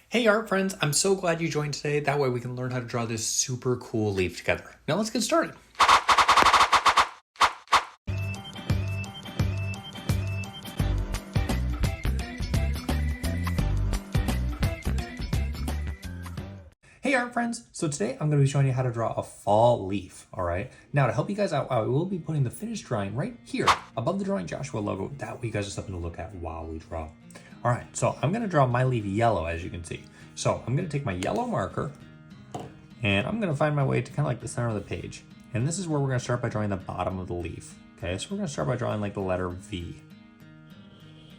Hey art friends, I'm so glad you joined today. That way we can learn how to draw this super cool leaf together. Now let's get started. Hey art friends, so today I'm going to be showing you how to draw a fall leaf, all right? Now to help you guys out, I will be putting the finished drawing right here above the Drawing Joshua logo. That way you guys have something to look at while we draw. All right, so I'm going to draw my leaf yellow, as you can see. So I'm going to take my yellow marker and I'm going to find my way to kind of like the center of the page. And this is where we're going to start by drawing the bottom of the leaf. Okay, so we're going to start by drawing like the letter V.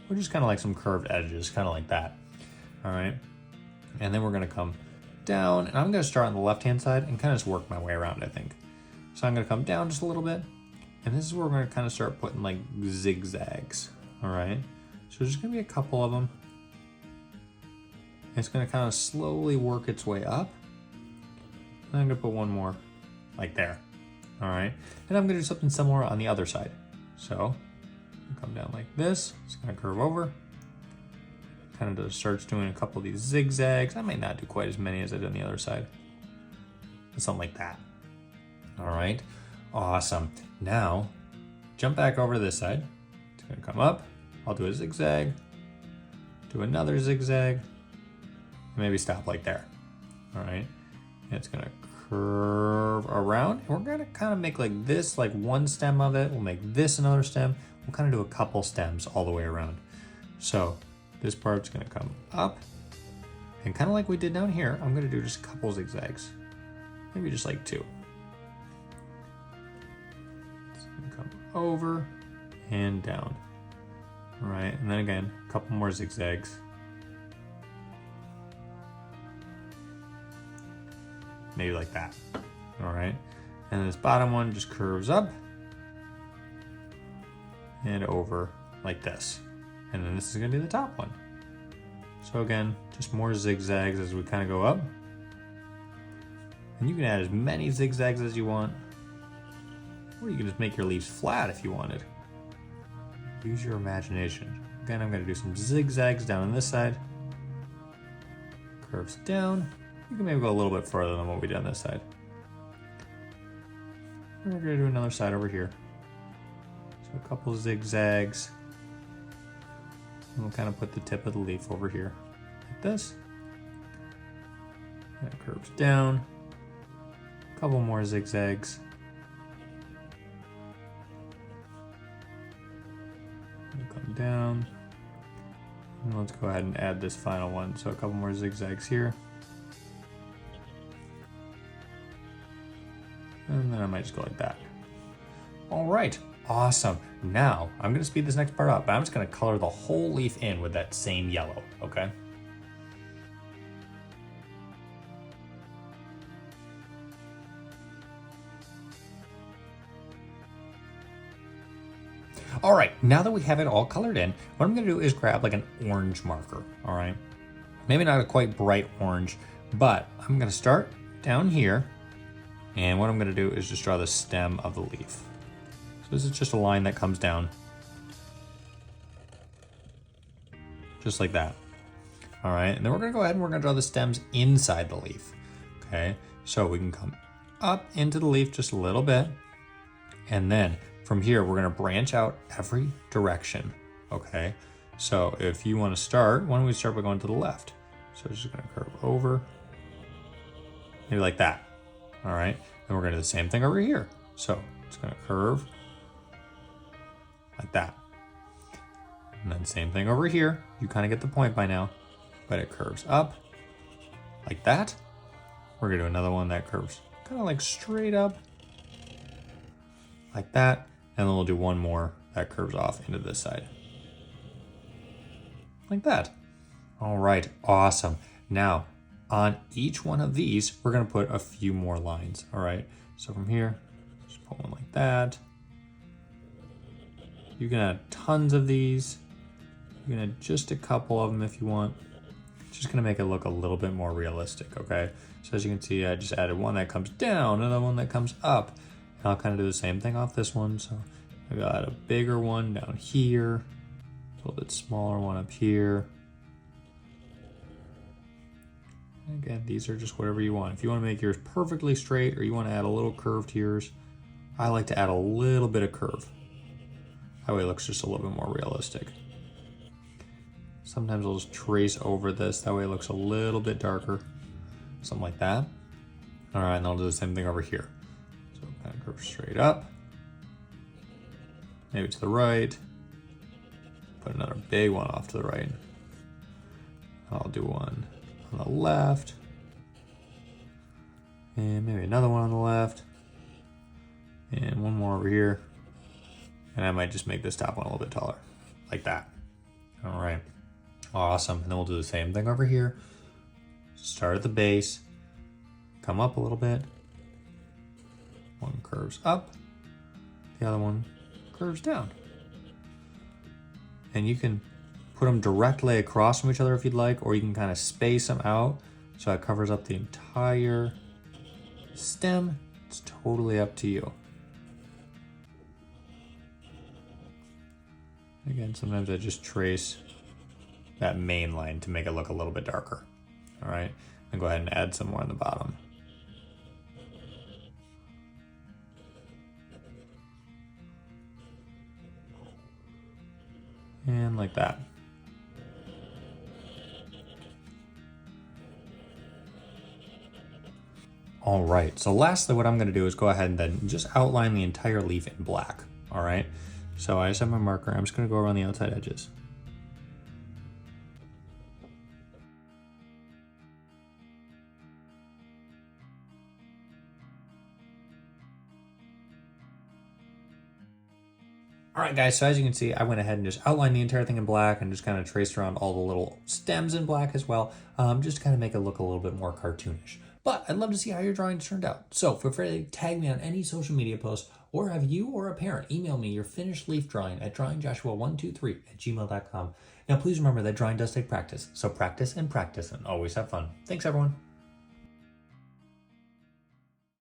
We're just kind of like some curved edges, kind of like that. All right, and then we're going to come down, and I'm going to start on the left hand side and kind of just work my way around, I think. So I'm going to come down just a little bit, and this is where we're going to kind of start putting like zigzags. All right, so there's going to be a couple of them. It's going to kind of slowly work its way up. And I'm going to put one more like there. All right, and I'm going to do something similar on the other side. So come down like this. It's going to curve over. Kind of just starts doing a couple of these zigzags. I might not do quite as many as I did on the other side. But something like that. All right, awesome. Now, jump back over to this side. It's gonna come up. I'll do a zigzag, do another zigzag, and maybe stop like there. All right, and it's gonna curve around. And we're gonna kind of make like this, like one stem of it. We'll make this another stem. We'll kind of do a couple stems all the way around. So this part's gonna come up, and kind of like we did down here, I'm gonna do just a couple zigzags. Maybe just like two. It's gonna come over and down. All right, and then again, a couple more zigzags. Maybe like that. All right, and this bottom one just curves up and over like this. And then this is gonna be the top one. So again, just more zigzags as we kind of go up. And you can add as many zigzags as you want. Or you can just make your leaves flat if you wanted. Use your imagination. Again, I'm gonna do some zigzags down on this side. Curves down. You can maybe go a little bit further than what we did on this side. And we're gonna do another side over here. So a couple zigzags. And we'll kind of put the tip of the leaf over here, like this. That curves down. A couple more zigzags. We'll come down. And let's go ahead and add this final one. So a couple more zigzags here. And then I might just go like that. All right. Awesome. Now, I'm going to speed this next part up, but I'm just going to color the whole leaf in with that same yellow, okay? All right, now that we have it all colored in, what I'm going to do is grab like an orange marker, all right? Maybe not a quite bright orange, but I'm going to start down here, and what I'm going to do is just draw the stem of the leaf. This is just a line that comes down. Just like that. All right, and then we're gonna go ahead and we're gonna draw the stems inside the leaf. Okay, so we can come up into the leaf just a little bit. And then from here, we're gonna branch out every direction. Okay, so if you wanna start, why don't we start by going to the left? So it's just gonna curve over, maybe like that. All right, and we're gonna do the same thing over here. So it's gonna curve like that. And then same thing over here. You kind of get the point by now, but it curves up like that. We're gonna do another one that curves kind of like straight up like that. And then we'll do one more that curves off into this side. Like that. All right, awesome. Now, on each one of these, we're gonna put a few more lines, all right? So from here, just put one like that. You can add tons of these. You can add just a couple of them if you want. It's just gonna make it look a little bit more realistic, okay? So as you can see, I just added one that comes down, another one that comes up. And I'll kind of do the same thing off this one. So I got a bigger one down here, a little bit smaller one up here. Again, these are just whatever you want. If you want to make yours perfectly straight or you want to add a little curve to yours, I like to add a little bit of curve. That way it looks just a little bit more realistic. Sometimes I'll just trace over this. That way it looks a little bit darker. Something like that. All right, and I'll do the same thing over here. So kind of curve straight up. Maybe to the right. Put another big one off to the right. I'll do one on the left. And maybe another one on the left. And one more over here. And I might just make this top one a little bit taller. Like that. All right. Awesome. And then we'll do the same thing over here. Start at the base. Come up a little bit. One curves up. The other one curves down. And you can put them directly across from each other if you'd like, or you can kind of space them out so it covers up the entire stem. It's totally up to you. Again, sometimes I just trace that main line to make it look a little bit darker. All right, and go ahead and add some more on the bottom. And like that. All right, so lastly what I'm gonna do is go ahead and then just outline the entire leaf in black, all right? So I just have my marker, I'm just gonna go around the outside edges. All right, guys, so as you can see, I went ahead and just outlined the entire thing in black and just kind of traced around all the little stems in black as well, just to kind of make it look a little bit more cartoonish. But I'd love to see how your drawings turned out. So feel free to tag me on any social media post or have you or a parent email me your finished leaf drawing at drawingjoshua123@gmail.com. Now, please remember that drawing does take practice. So practice and always have fun. Thanks, everyone.